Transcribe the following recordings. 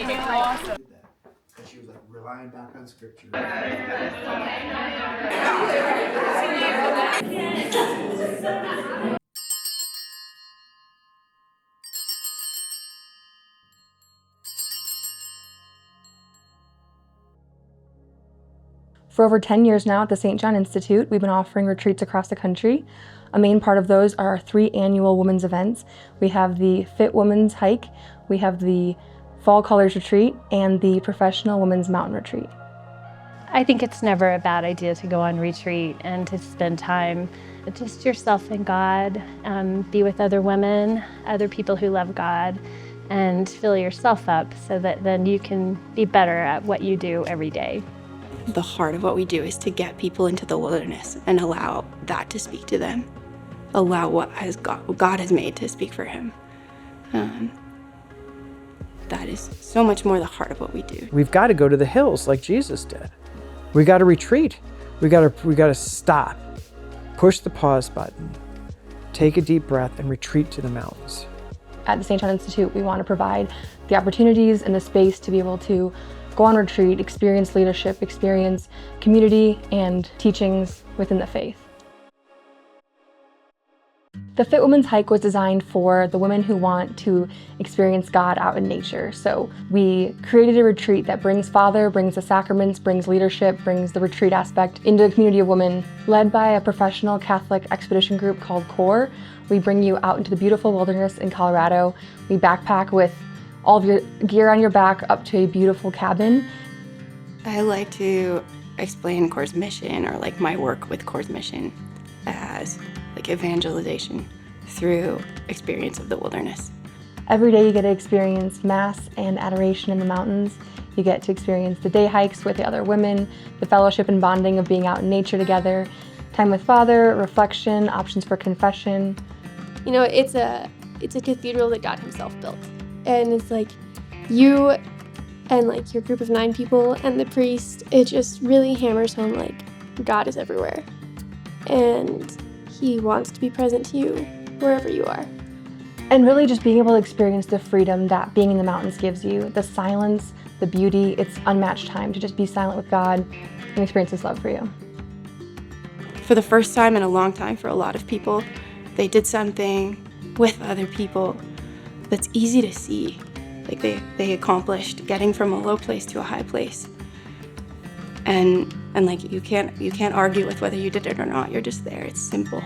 Awesome. Because she was like relying back on scripture. For over 10 years now at the St. John Institute, we've been offering retreats across the country. A main part of those are our 3 annual women's events. We have the Fit Women's Hike, we have the Fall Colors Retreat, and the Professional Women's Mountain Retreat. I think it's never a bad idea to go on retreat and to spend time with just yourself and God, be with other women, other people who love God, and fill yourself up so that then you can be better at what you do every day. The heart of what we do is to get people into the wilderness and allow that to speak to them. Allow what God has made to speak for him. That is so much more the heart of what we do. We've got to go to the hills like Jesus did. We got to retreat. We got to stop, push the pause button, take a deep breath, and retreat to the mountains. At the St. John Institute, we want to provide the opportunities and the space to be able to go on retreat, experience leadership, experience community and teachings within the faith. The Fit Women's Hike was designed for the women who want to experience God out in nature. So we created a retreat that brings Father, brings the sacraments, brings leadership, brings the retreat aspect into a community of women. Led by a professional Catholic expedition group called CORE, we bring you out into the beautiful wilderness in Colorado. We backpack with all of your gear on your back up to a beautiful cabin. I like to explain CORE's mission, or like my work with CORE's mission, as like evangelization through experience of the wilderness. Every day you get to experience Mass and adoration in the mountains. You get to experience the day hikes with the other women, the fellowship and bonding of being out in nature together, time with Father, reflection, options for confession. You know, it's a cathedral that God himself built. And it's like you and like your group of 9 people and the priest, it just really hammers home like God is everywhere. And he wants to be present to you wherever you are. And really just being able to experience the freedom that being in the mountains gives you, the silence, the beauty, it's unmatched time to just be silent with God and experience his love for you. For the first time in a long time for a lot of people, they did something with other people that's easy to see. Like they accomplished getting from a low place to a high place. And like you can't argue with whether you did it or not. You're just there. It's simple.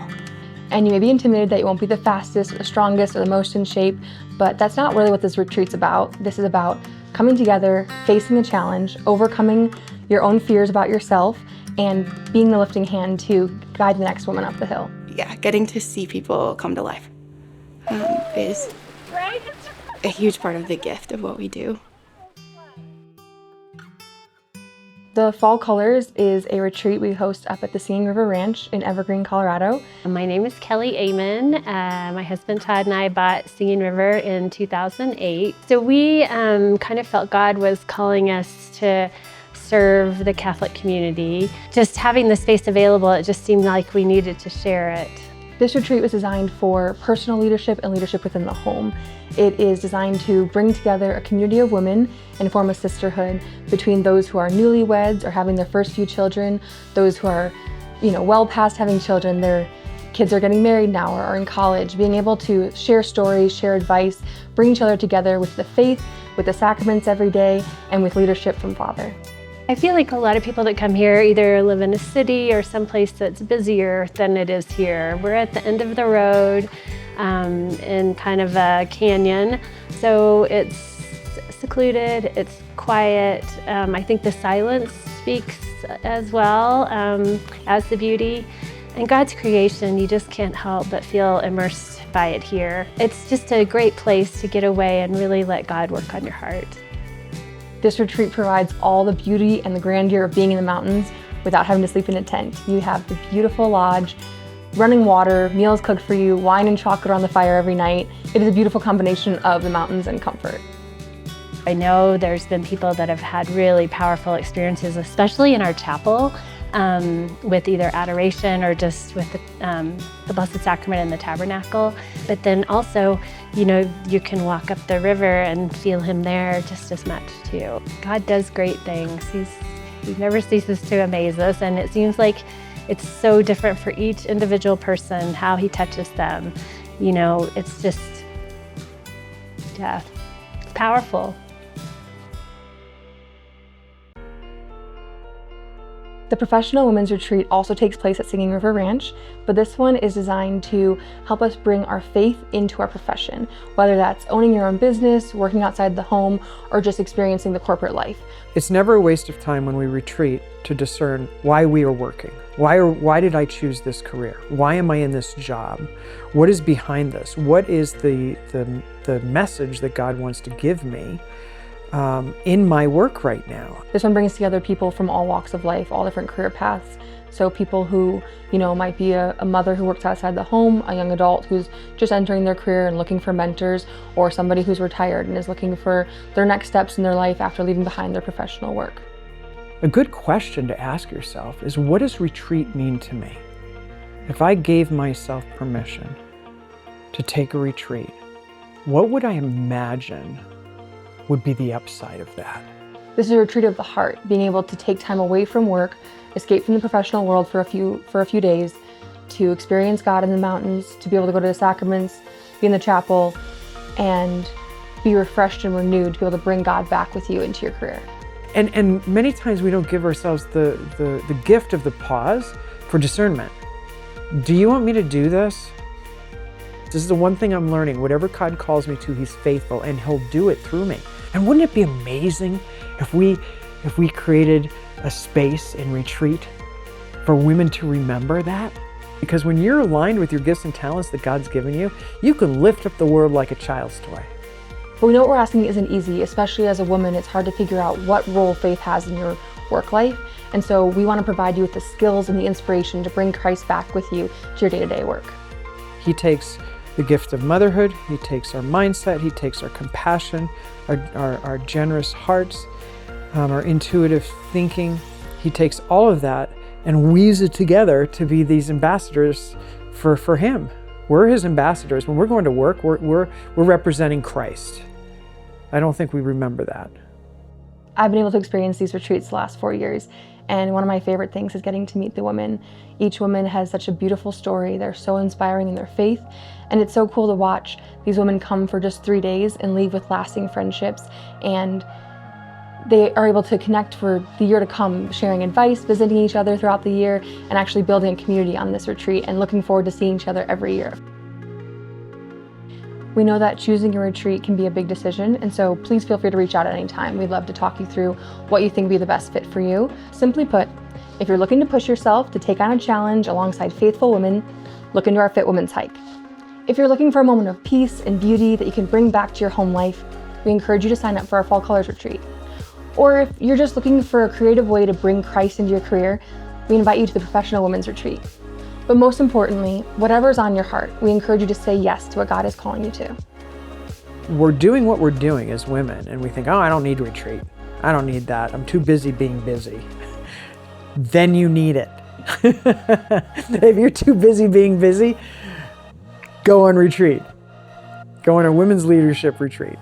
And you may be intimidated that you won't be the fastest or the strongest or the most in shape, but that's not really what this retreat's about. This is about coming together, facing a challenge, overcoming your own fears about yourself, and being the lifting hand to guide the next woman up the hill. Yeah, getting to see people come to life is a huge part of the gift of what we do. The Fall Colors is a retreat we host up at the Singing River Ranch in Evergreen, Colorado. My name is Kelly Amon. My husband Todd and I bought Singing River in 2008. So we kind of felt God was calling us to serve the Catholic community. Just having the space available, it just seemed like we needed to share it. This retreat was designed for personal leadership and leadership within the home. It is designed to bring together a community of women and form a sisterhood between those who are newlyweds or having their first few children, those who are, well past having children, their kids are getting married now or are in college, being able to share stories, share advice, bring each other together with the faith, with the sacraments every day, and with leadership from Father. I feel like a lot of people that come here either live in a city or someplace that's busier than it is here. We're at the end of the road in kind of a canyon, so it's secluded, it's quiet. I think the silence speaks as well as the beauty. And God's creation, you just can't help but feel immersed by it here. It's just a great place to get away and really let God work on your heart. This retreat provides all the beauty and the grandeur of being in the mountains without having to sleep in a tent. You have the beautiful lodge, running water, meals cooked for you, wine and chocolate on the fire every night. It is a beautiful combination of the mountains and comfort. I know there's been people that have had really powerful experiences, especially in our chapel. with either adoration or just with the Blessed Sacrament in the tabernacle. But then also, you can walk up the river and feel him there just as much too. God does great things. He never ceases to amaze us, and it seems like it's so different for each individual person, how he touches them. It's just, it's powerful. The Professional Women's Retreat also takes place at Singing River Ranch, but this one is designed to help us bring our faith into our profession, whether that's owning your own business, working outside the home, or just experiencing the corporate life. It's never a waste of time when we retreat to discern why we are working. Why did I choose this career? Why am I in this job? What is behind this? What is the message that God wants to give me in my work right now? This one brings together people from all walks of life, all different career paths. So people who, might be a mother who works outside the home, a young adult who's just entering their career and looking for mentors, or somebody who's retired and is looking for their next steps in their life after leaving behind their professional work. A good question to ask yourself is, what does retreat mean to me? If I gave myself permission to take a retreat, what would I imagine would be the upside of that? This is a retreat of the heart, being able to take time away from work, escape from the professional world for a few days, to experience God in the mountains, to be able to go to the sacraments, be in the chapel, and be refreshed and renewed, to be able to bring God back with you into your career. And many times we don't give ourselves the gift of the pause for discernment. Do you want me to do this? This is the one thing I'm learning. Whatever God calls me to, he's faithful, and he'll do it through me. And wouldn't it be amazing if we created a space in retreat for women to remember that? Because when you're aligned with your gifts and talents that God's given you, you can lift up the world like a child's toy. But we know what we're asking isn't easy, especially as a woman. It's hard to figure out what role faith has in your work life. And so we want to provide you with the skills and the inspiration to bring Christ back with you to your day-to-day work. He takes the gift of motherhood, he takes our mindset, he takes our compassion, our generous hearts, our intuitive thinking. He takes all of that and weaves it together to be these ambassadors for him. We're his ambassadors. When we're going to work, we're representing Christ. I don't think we remember that. I've been able to experience these retreats the last 4 years, and one of my favorite things is getting to meet the women. Each woman has such a beautiful story. They're so inspiring in their faith, and it's so cool to watch these women come for just 3 days and leave with lasting friendships, and they are able to connect for the year to come, sharing advice, visiting each other throughout the year, and actually building a community on this retreat and looking forward to seeing each other every year. We know that choosing a retreat can be a big decision, and so please feel free to reach out at any time. We'd love to talk you through what you think would be the best fit for you. Simply put, if you're looking to push yourself to take on a challenge alongside faithful women, look into our Fit Women's Hike. If you're looking for a moment of peace and beauty that you can bring back to your home life, we encourage you to sign up for our Fall Colors Retreat. Or if you're just looking for a creative way to bring Christ into your career, we invite you to the Professional Women's Retreat. But most importantly, whatever's on your heart, we encourage you to say yes to what God is calling you to. We're doing what we're doing as women, and we think, oh, I don't need retreat. I don't need that. I'm too busy being busy. Then you need it. If you're too busy being busy, go on retreat. Go on a women's leadership retreat.